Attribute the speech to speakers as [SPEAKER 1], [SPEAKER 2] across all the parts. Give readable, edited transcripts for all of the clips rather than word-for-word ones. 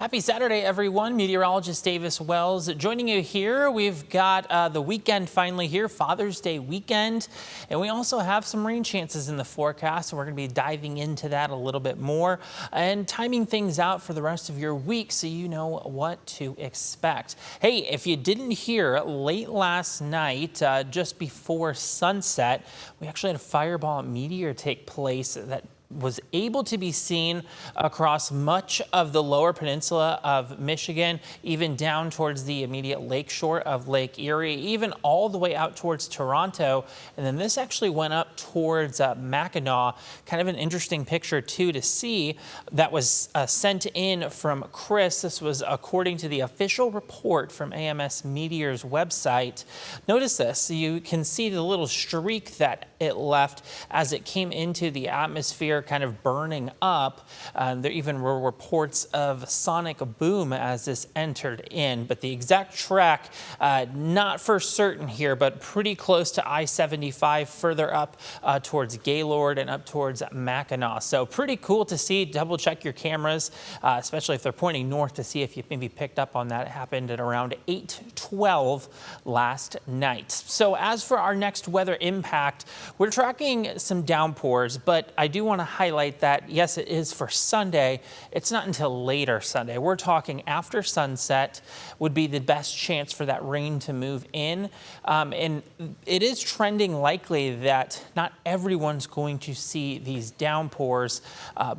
[SPEAKER 1] Happy Saturday, everyone. Meteorologist Davis Wells joining you here. We've got the weekend finally here, Father's Day weekend, and we also have some rain chances in the forecast, so we're going to be diving into that a little bit more and timing things out for the rest of your week so you know what to expect. Hey, if you didn't hear, late last night, just before sunset, we actually had a fireball meteor take place that was able to be seen across much of the lower peninsula of Michigan, even down towards the immediate lakeshore of Lake Erie, even all the way out towards Toronto. And then this actually went up towards Mackinac. Kind of an interesting picture, too, to see that was sent in from Chris. This was according to the official report from AMS Meteor's website. Notice this. You can see the little streak that it left as it came into the atmosphere, kind of burning up. There even were reports of sonic boom as this entered in, but the exact track, not for certain here, but pretty close to I-75, further up towards Gaylord and up towards Mackinac. So pretty cool to see. Double check your cameras, especially if they're pointing north, to see if you maybe picked up on that. It happened at around 8:12 last night. So as for our next weather impact, we're tracking some downpours, but I do want to highlight that, yes, it is for Sunday. It's not until later Sunday. We're talking after sunset would be the best chance for that rain to move in. And it is trending likely that not everyone's going to see these downpours,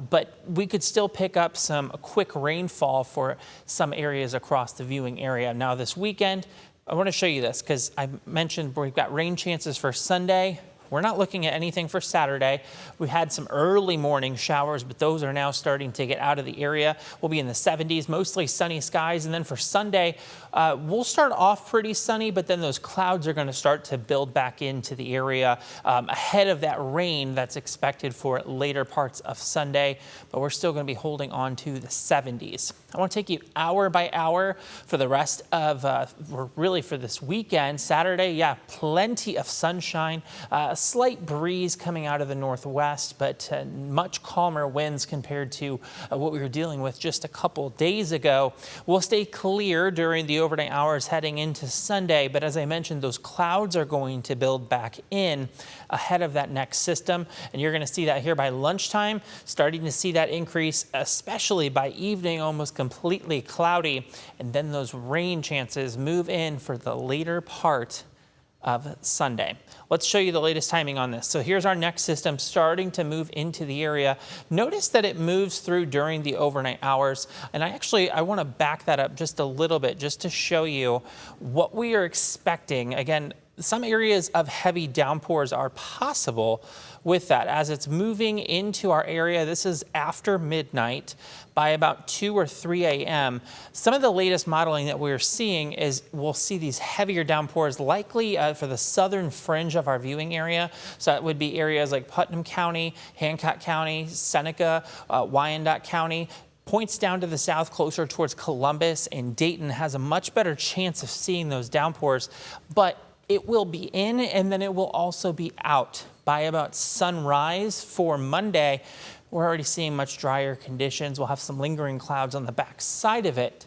[SPEAKER 1] but we could still pick up some quick rainfall for some areas across the viewing area. Now this weekend, I want to show you this because I mentioned we've got rain chances for Sunday. We're not looking at anything for Saturday. We had some early morning showers, but those are now starting to get out of the area. We'll be in the 70s, mostly sunny skies. And then for Sunday, we'll start off pretty sunny, but then those clouds are going to start to build back into the area ahead of that rain that's expected for later parts of Sunday. But we're still going to be holding on to the 70s. I want to take you hour by hour for the rest of, really for this weekend. Saturday, yeah, plenty of sunshine. A slight breeze coming out of the northwest, but much calmer winds compared to what we were dealing with just a couple days ago. We'll stay clear during the overnight hours heading into Sunday, but as I mentioned, those clouds are going to build back in ahead of that next system, and you're going to see that here by lunchtime, starting to see that increase, especially by evening, almost completely cloudy, and then those rain chances move in for the later part of Sunday. Let's show you the latest timing on this. So here's our next system starting to move into the area. Notice that it moves through during the overnight hours. And I want to back that up just a little bit just to show you what we are expecting. Again, some areas of heavy downpours are possible with that as it's moving into our area. This is after midnight by about 2 or 3 a.m. Some of the latest modeling that we're seeing is we'll see these heavier downpours likely for the southern fringe of our viewing area. So that would be areas like Putnam County, Hancock County, Seneca, Wyandotte County. Points down to the south closer towards Columbus, and Dayton has a much better chance of seeing those downpours, but it will be in and then it will also be out by about sunrise for Monday. We're already seeing much drier conditions. We'll have some lingering clouds on the back side of it,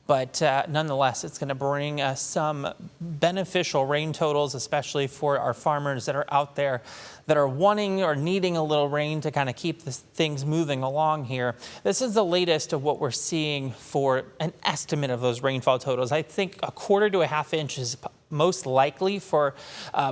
[SPEAKER 1] but nonetheless, it's going to bring some beneficial rain totals, especially for our farmers that are out there that are wanting or needing a little rain to kind of keep things moving along here. This is the latest of what we're seeing for an estimate of those rainfall totals. I think 1/4 to 1/2 inch is most likely for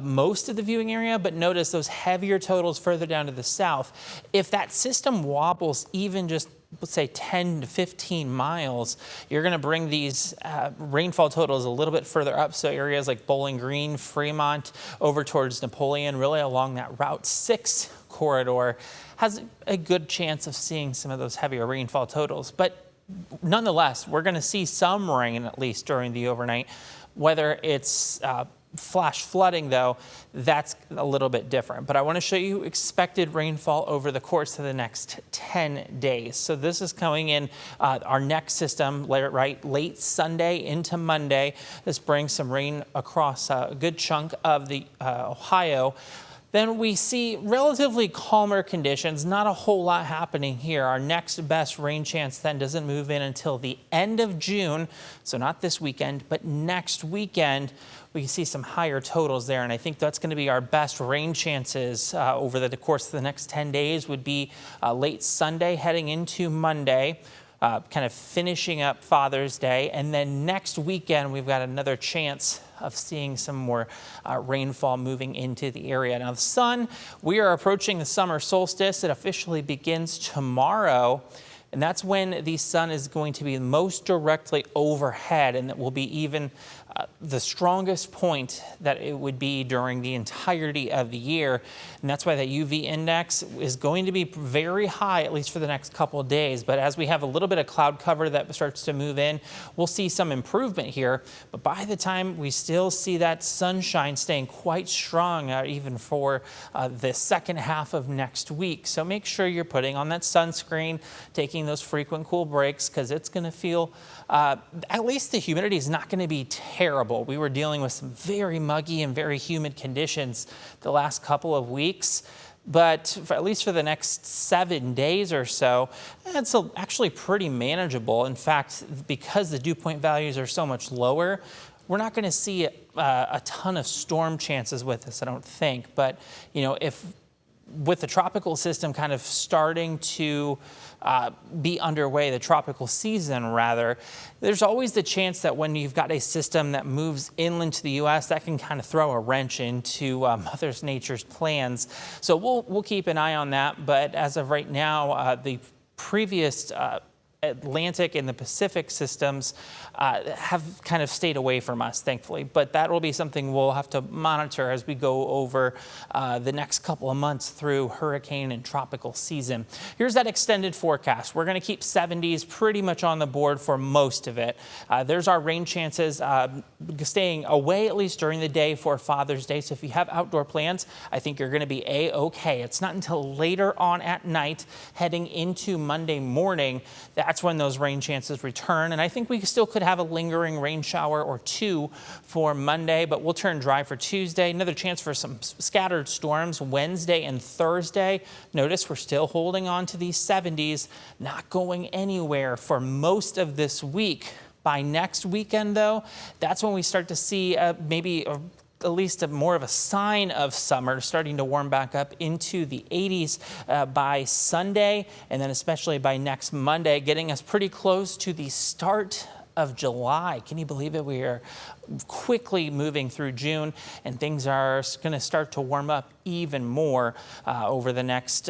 [SPEAKER 1] most of the viewing area, but notice those heavier totals further down to the south. If that system wobbles even just, let's say, 10 to 15 miles, you're going to bring these rainfall totals a little bit further up. So areas like Bowling Green, Fremont, over towards Napoleon, really along that Route 6 corridor, has a good chance of seeing some of those heavier rainfall totals. But nonetheless, we're going to see some rain at least during the overnight. Whether it's flash flooding, though, that's a little bit different. But I want to show you expected rainfall over the course of the next 10 days. So this is coming in our next system, late Sunday into Monday. This brings some rain across a good chunk of the Ohio. Then we see relatively calmer conditions, not a whole lot happening here. Our next best rain chance then doesn't move in until the end of June, so not this weekend, but next weekend. We can see some higher totals there, and I think that's going to be our best rain chances over the course of the next 10 days would be late Sunday heading into Monday. Kind of finishing up Father's Day, and then next weekend we've got another chance of seeing some more rainfall moving into the area. Now the sun, we are approaching the summer solstice. It officially begins tomorrow, and that's when the sun is going to be most directly overhead, and it will be even the strongest point that it would be during the entirety of the year. And that's why that UV index is going to be very high, at least for the next couple of days. But as we have a little bit of cloud cover that starts to move in, we'll see some improvement here. But by the time we still see that sunshine staying quite strong, even for the second half of next week. So make sure you're putting on that sunscreen, taking those frequent cool breaks, because it's going to feel, at least the humidity is not going to be terrible. We were dealing with some very muggy and very humid conditions the last couple of weeks, but at least for the next 7 days or so, it's actually pretty manageable. In fact, because the dew point values are so much lower, we're not going to see a ton of storm chances with this, I don't think. But, you know, if with the tropical system kind of starting to be underway, the tropical season rather, there's always the chance that when you've got a system that moves inland to the U.S., that can kind of throw a wrench into Mother Nature's plans. So we'll keep an eye on that. But as of right now, the previous Atlantic and the Pacific systems have kind of stayed away from us, thankfully. But that will be something we'll have to monitor as we go over the next couple of months through hurricane and tropical season. Here's that extended forecast. We're going to keep 70s pretty much on the board for most of it. There's our rain chances staying away at least during the day for Father's Day. So if you have outdoor plans, I think you're going to be A-okay. It's not until later on at night heading into Monday morning that's when those rain chances return. And I think we still could have a lingering rain shower or two for Monday, but we'll turn dry for Tuesday. Another chance for some scattered storms Wednesday and Thursday. Notice we're still holding on to these 70s, not going anywhere for most of this week. By next weekend, though, that's when we start to see maybe at least more of a sign of summer starting to warm back up into the 80s by Sunday, and then especially by next Monday, getting us pretty close to the start of July. Can you believe it? We are quickly moving through June, and things are going to start to warm up even more over the next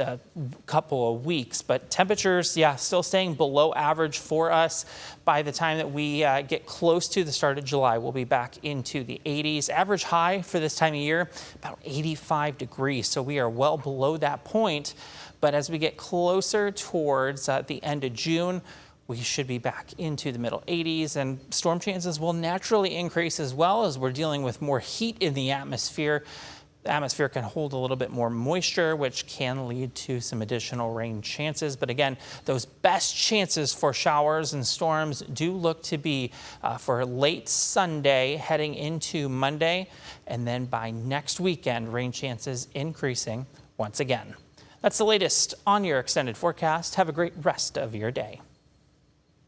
[SPEAKER 1] couple of weeks. But temperatures, yeah, still staying below average for us. By the time that we get close to the start of July, we'll be back into the 80s. Average high for this time of year, about 85 degrees. So we are well below that point. But as we get closer towards the end of June, we should be back into the middle 80s, and storm chances will naturally increase as well as we're dealing with more heat in the atmosphere. The atmosphere can hold a little bit more moisture, which can lead to some additional rain chances. But again, those best chances for showers and storms do look to be for late Sunday heading into Monday, and then by next weekend, rain chances increasing once again. That's the latest on your extended forecast. Have a great rest of your day.